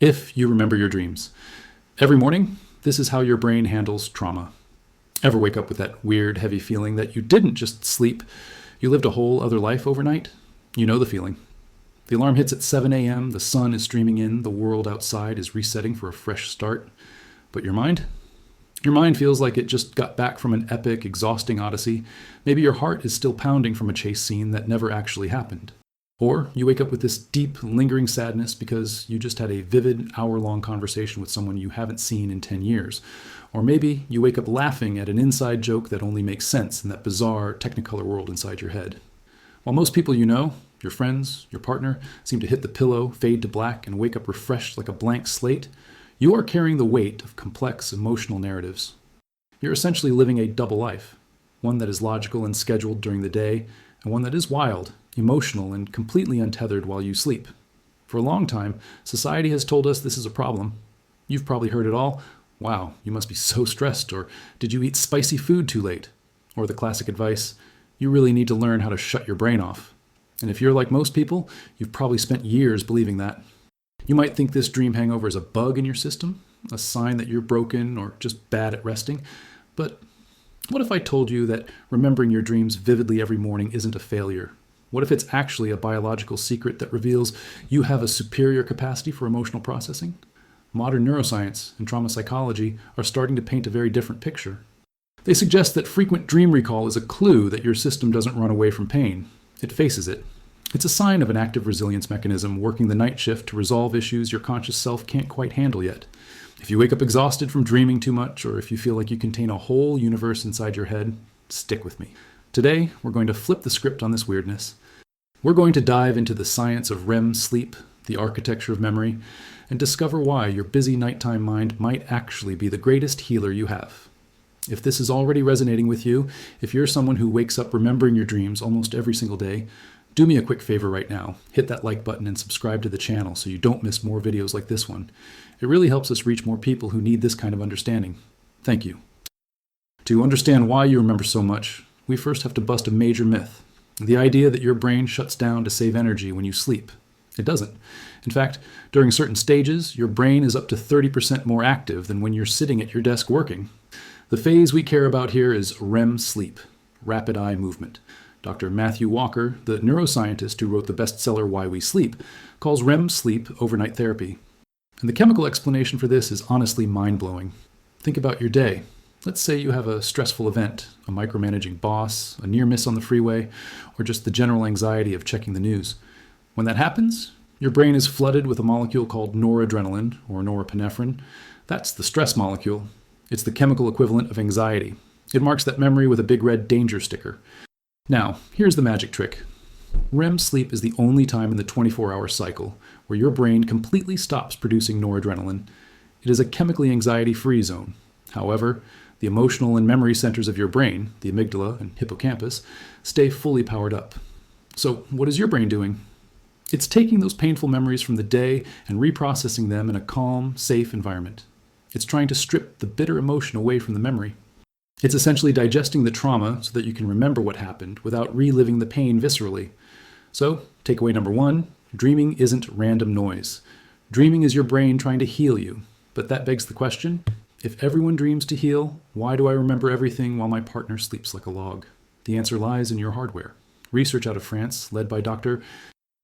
If you remember your dreams. Every morning, this is how your brain handles trauma. Ever wake up with that weird, heavy feeling that you didn't just sleep, you lived a whole other life overnight? You know the feeling. The alarm hits at 7 a.m., the sun is streaming in, the world outside is resetting for a fresh start. But your mind? Your mind feels like it just got back from an epic, exhausting odyssey. Maybe your heart is still pounding from a chase scene that never actually happened. Or you wake up with this deep, lingering sadness because you just had a vivid, hour-long conversation with someone you haven't seen in 10 years. Or maybe you wake up laughing at an inside joke that only makes sense in that bizarre, technicolor world inside your head. While most people you know, your friends, your partner, seem to hit the pillow, fade to black, and wake up refreshed like a blank slate, you are carrying the weight of complex emotional narratives. You're essentially living a double life, one that is logical and scheduled during the day, and one that is wild, emotional, and completely untethered while you sleep. For a long time, society has told us this is a problem. You've probably heard it all. Wow, you must be so stressed, or did you eat spicy food too late? Or the classic advice, you really need to learn how to shut your brain off. And if you're like most people, you've probably spent years believing that. You might think this dream hangover is a bug in your system, a sign that you're broken or just bad at resting. But what if I told you that remembering your dreams vividly every morning isn't a failure? What if it's actually a biological secret that reveals you have a superior capacity for emotional processing? Modern neuroscience and trauma psychology are starting to paint a very different picture. They suggest that frequent dream recall is a clue that your system doesn't run away from pain. It faces it. It's a sign of an active resilience mechanism working the night shift to resolve issues your conscious self can't quite handle yet. If you wake up exhausted from dreaming too much, or if you feel like you contain a whole universe inside your head, stick with me. Today, we're going to flip the script on this weirdness. We're going to dive into the science of REM sleep, the architecture of memory, and discover why your busy nighttime mind might actually be the greatest healer you have. If this is already resonating with you, if you're someone who wakes up remembering your dreams almost every single day, do me a quick favor right now. Hit that like button and subscribe to the channel so you don't miss more videos like this one. It really helps us reach more people who need this kind of understanding. Thank you. To understand why you remember so much, we first have to bust a major myth. The idea that your brain shuts down to save energy when you sleep. It doesn't. In fact, during certain stages, your brain is up to 30% more active than when you're sitting at your desk working. The phase we care about here is REM sleep, rapid eye movement. Dr. Matthew Walker, the neuroscientist who wrote the bestseller Why We Sleep, calls REM sleep overnight therapy. And the chemical explanation for this is honestly mind-blowing. Think about your day. Let's say you have a stressful event, a micromanaging boss, a near miss on the freeway, or just the general anxiety of checking the news. When that happens, your brain is flooded with a molecule called noradrenaline, or norepinephrine. That's the stress molecule. It's the chemical equivalent of anxiety. It marks that memory with a big red danger sticker. Now, here's the magic trick. REM sleep is the only time in the 24-hour cycle where your brain completely stops producing noradrenaline. It is a chemically anxiety-free zone. However, the emotional and memory centers of your brain, the amygdala and hippocampus, stay fully powered up. So what is your brain doing? It's taking those painful memories from the day and reprocessing them in a calm, safe environment. It's trying to strip the bitter emotion away from the memory. It's essentially digesting the trauma so that you can remember what happened without reliving the pain viscerally. So, takeaway number one, dreaming isn't random noise. Dreaming is your brain trying to heal you. But that begs the question, if everyone dreams to heal, why do I remember everything while my partner sleeps like a log? The answer lies in your hardware. Research out of France, led by Dr.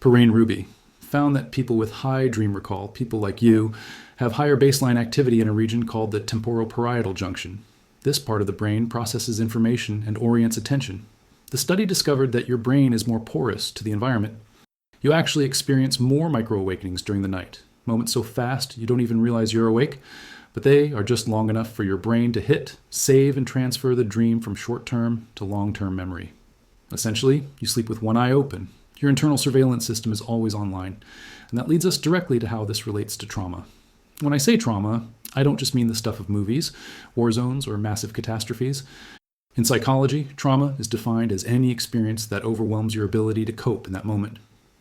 Perrine Ruby, found that people with high dream recall, people like you, have higher baseline activity in a region called the temporoparietal junction. This part of the brain processes information and orients attention. The study discovered that your brain is more porous to the environment. You actually experience more micro-awakenings during the night, moments so fast you don't even realize you're awake, but they are just long enough for your brain to hit, save, and transfer the dream from short-term to long-term memory. Essentially, you sleep with one eye open. Your internal surveillance system is always online, and that leads us directly to how this relates to trauma. When I say trauma, I don't just mean the stuff of movies, war zones, or massive catastrophes. In psychology, trauma is defined as any experience that overwhelms your ability to cope in that moment.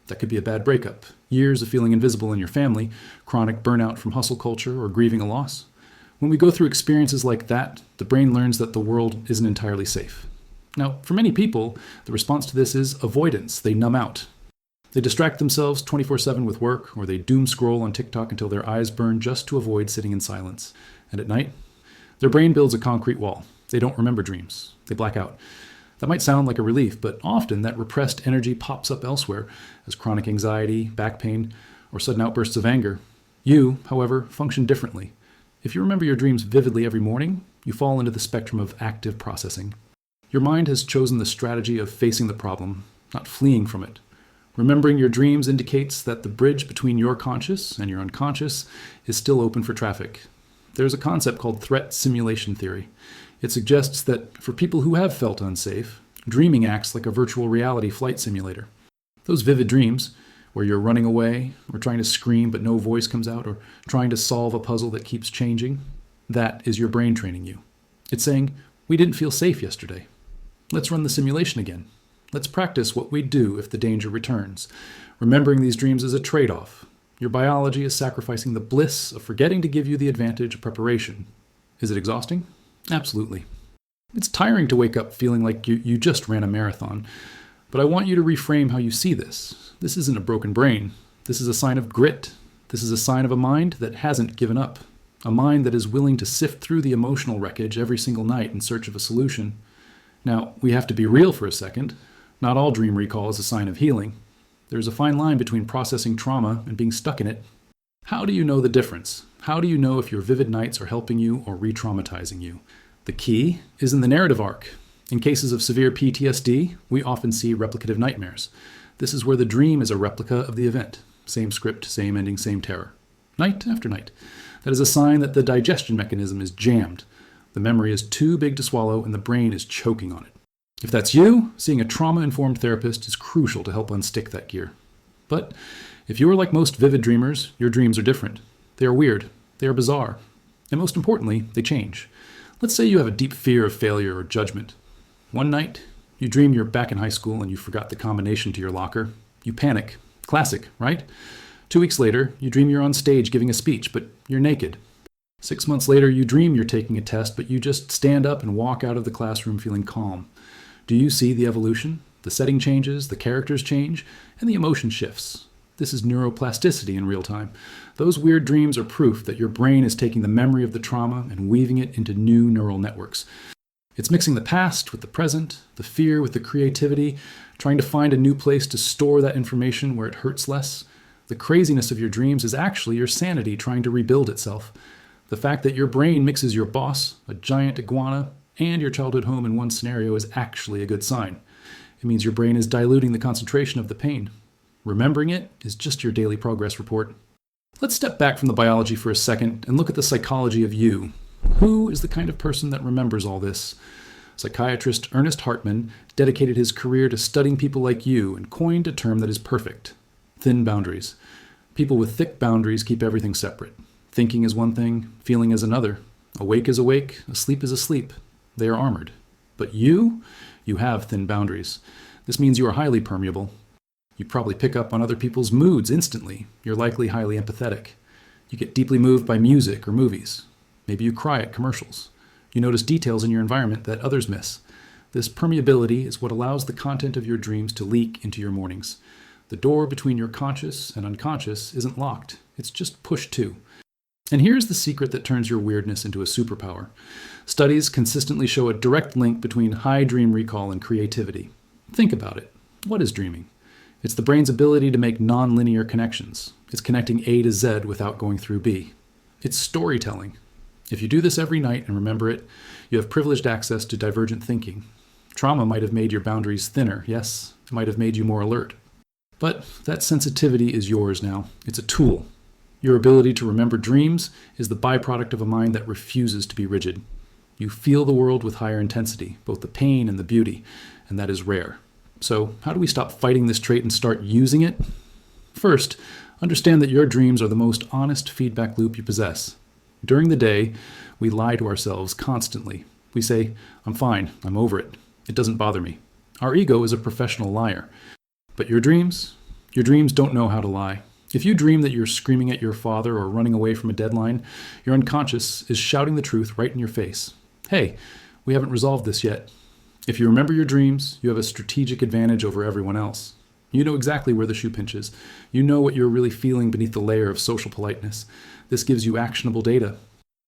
That could be a bad breakup, years of feeling invisible in your family, chronic burnout from hustle culture, or grieving a loss. When we go through experiences like that, the brain learns that the world isn't entirely safe. Now, for many people, the response to this is avoidance. They numb out. They distract themselves 24/7 with work, or they doom scroll on TikTok until their eyes burn just to avoid sitting in silence. And at night, their brain builds a concrete wall. They don't remember dreams. They black out. That might sound like a relief, but often that repressed energy pops up elsewhere as chronic anxiety, back pain, or sudden outbursts of anger. You, however, function differently. If you remember your dreams vividly every morning, you fall into the spectrum of active processing. Your mind has chosen the strategy of facing the problem, not fleeing from it. Remembering your dreams indicates that the bridge between your conscious and your unconscious is still open for traffic. There's a concept called threat simulation theory. It suggests that for people who have felt unsafe, dreaming acts like a virtual reality flight simulator. Those vivid dreams, where you're running away, or trying to scream but no voice comes out, or trying to solve a puzzle that keeps changing, that is your brain training you. It's saying, we didn't feel safe yesterday. Let's run the simulation again. Let's practice what we'd do if the danger returns. Remembering these dreams is a trade-off. Your biology is sacrificing the bliss of forgetting to give you the advantage of preparation. Is it exhausting? Absolutely. It's tiring to wake up feeling like you just ran a marathon. But I want you to reframe how you see this. This isn't a broken brain. This is a sign of grit. This is a sign of a mind that hasn't given up. A mind that is willing to sift through the emotional wreckage every single night in search of a solution. Now, we have to be real for a second. Not all dream recall is a sign of healing. There's a fine line between processing trauma and being stuck in it. How do you know the difference? How do you know if your vivid nights are helping you or re-traumatizing you? The key is in the narrative arc. In cases of severe PTSD, we often see replicative nightmares. This is where the dream is a replica of the event. Same script, same ending, same terror. Night after night. That is a sign that the digestion mechanism is jammed. The memory is too big to swallow and the brain is choking on it. If that's you, seeing a trauma-informed therapist is crucial to help unstick that gear. But if you are like most vivid dreamers, your dreams are different. They are weird. They are bizarre. And most importantly, they change. Let's say you have a deep fear of failure or judgment. One night, you dream you're back in high school and you forgot the combination to your locker. You panic. Classic, right? 2 weeks later, you dream you're on stage giving a speech, but you're naked. 6 months later, you dream you're taking a test, but you just stand up and walk out of the classroom feeling calm. Do you see the evolution? The setting changes, the characters change, and the emotion shifts. This is neuroplasticity in real time. Those weird dreams are proof that your brain is taking the memory of the trauma and weaving it into new neural networks. It's mixing the past with the present, the fear with the creativity, trying to find a new place to store that information where it hurts less. The craziness of your dreams is actually your sanity trying to rebuild itself. The fact that your brain mixes your boss, a giant iguana, and your childhood home in one scenario is actually a good sign. It means your brain is diluting the concentration of the pain. Remembering it is just your daily progress report. Let's step back from the biology for a second and look at the psychology of you. Who is the kind of person that remembers all this? Psychiatrist Ernest Hartman dedicated his career to studying people like you and coined a term that is perfect: thin boundaries. People with thick boundaries keep everything separate. Thinking is one thing, feeling is another. Awake is awake, asleep is asleep. They are armored. But you have thin boundaries. This means you are highly permeable. You probably pick up on other people's moods instantly. You're likely highly empathetic. You get deeply moved by music or movies. Maybe you cry at commercials. You notice details in your environment that others miss. This permeability is what allows the content of your dreams to leak into your mornings. The door between your conscious and unconscious isn't locked. It's just pushed to. And here's the secret that turns your weirdness into a superpower. Studies consistently show a direct link between high dream recall and creativity. Think about it. What is dreaming? It's the brain's ability to make non-linear connections. It's connecting A to Z without going through B. It's storytelling. If you do this every night and remember it, you have privileged access to divergent thinking. Trauma might have made your boundaries thinner, yes, it might have made you more alert. But that sensitivity is yours now. It's a tool. Your ability to remember dreams is the byproduct of a mind that refuses to be rigid. You feel the world with higher intensity, both the pain and the beauty, and that is rare. So how do we stop fighting this trait and start using it? First, understand that your dreams are the most honest feedback loop you possess. During the day, we lie to ourselves constantly. We say, I'm fine, I'm over it, it doesn't bother me. Our ego is a professional liar. But your dreams don't know how to lie. If you dream that you're screaming at your father or running away from a deadline, your unconscious is shouting the truth right in your face. Hey, we haven't resolved this yet. If you remember your dreams, you have a strategic advantage over everyone else. You know exactly where the shoe pinches. You know what you're really feeling beneath the layer of social politeness. This gives you actionable data.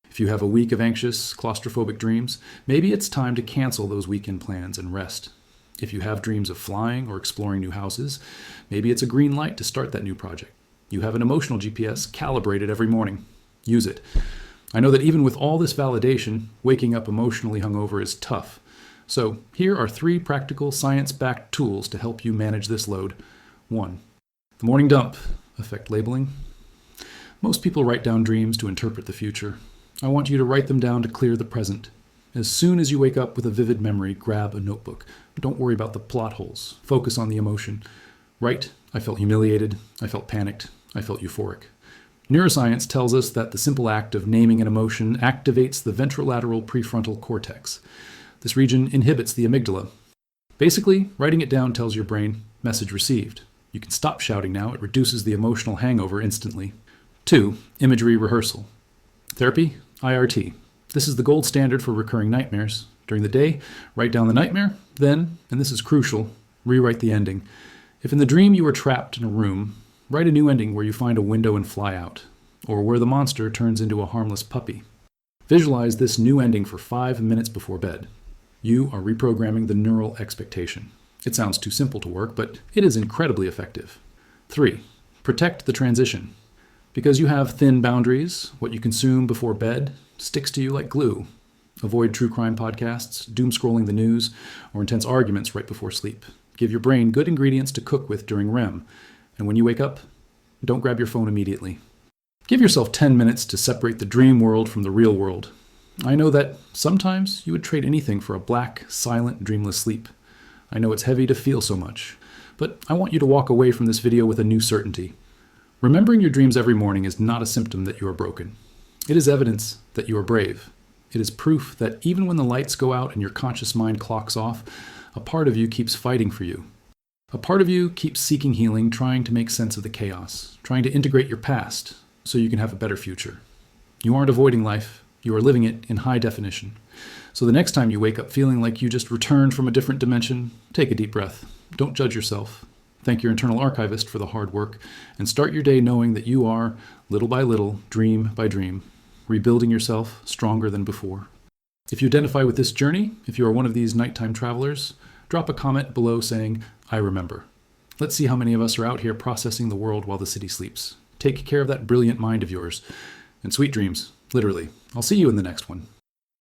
If you have a week of anxious, claustrophobic dreams, maybe it's time to cancel those weekend plans and rest. If you have dreams of flying or exploring new houses, maybe it's a green light to start that new project. You have an emotional GPS calibrated every morning. Use it. I know that even with all this validation, waking up emotionally hungover is tough. So here are 3 practical, science-backed tools to help you manage this load. 1. The morning dump. Effect labeling. Most people write down dreams to interpret the future. I want you to write them down to clear the present. As soon as you wake up with a vivid memory, grab a notebook. Don't worry about the plot holes. Focus on the emotion. Write, I felt humiliated, I felt panicked, I felt euphoric. Neuroscience tells us that the simple act of naming an emotion activates the ventrolateral prefrontal cortex. This region inhibits the amygdala. Basically, writing it down tells your brain, message received. You can stop shouting now. It reduces the emotional hangover instantly. 2. Imagery rehearsal. Therapy, IRT. This is the gold standard for recurring nightmares. During the day, write down the nightmare, then, and this is crucial, rewrite the ending. If in the dream you were trapped in a room, write a new ending where you find a window and fly out, or where the monster turns into a harmless puppy. Visualize this new ending for 5 minutes before bed. You are reprogramming the neural expectation. It sounds too simple to work, but it is incredibly effective. 3. Protect the transition. Because you have thin boundaries, what you consume before bed sticks to you like glue. Avoid true crime podcasts, doom scrolling the news, or intense arguments right before sleep. Give your brain good ingredients to cook with during REM. And when you wake up, don't grab your phone immediately. Give yourself 10 minutes to separate the dream world from the real world. I know that sometimes you would trade anything for a black, silent, dreamless sleep. I know it's heavy to feel so much, but I want you to walk away from this video with a new certainty. Remembering your dreams every morning is not a symptom that you are broken. It is evidence that you are brave. It is proof that even when the lights go out and your conscious mind clocks off, a part of you keeps fighting for you. A part of you keeps seeking healing, trying to make sense of the chaos, trying to integrate your past so you can have a better future. You aren't avoiding life, you are living it in high definition. So the next time you wake up feeling like you just returned from a different dimension, take a deep breath. Don't judge yourself. Thank your internal archivist for the hard work, and start your day knowing that you are, little by little, dream by dream, rebuilding yourself stronger than before. If you identify with this journey, if you are one of these nighttime travelers, drop a comment below saying, I remember. Let's see how many of us are out here processing the world while the city sleeps. Take care of that brilliant mind of yours. And sweet dreams, literally. I'll see you in the next one.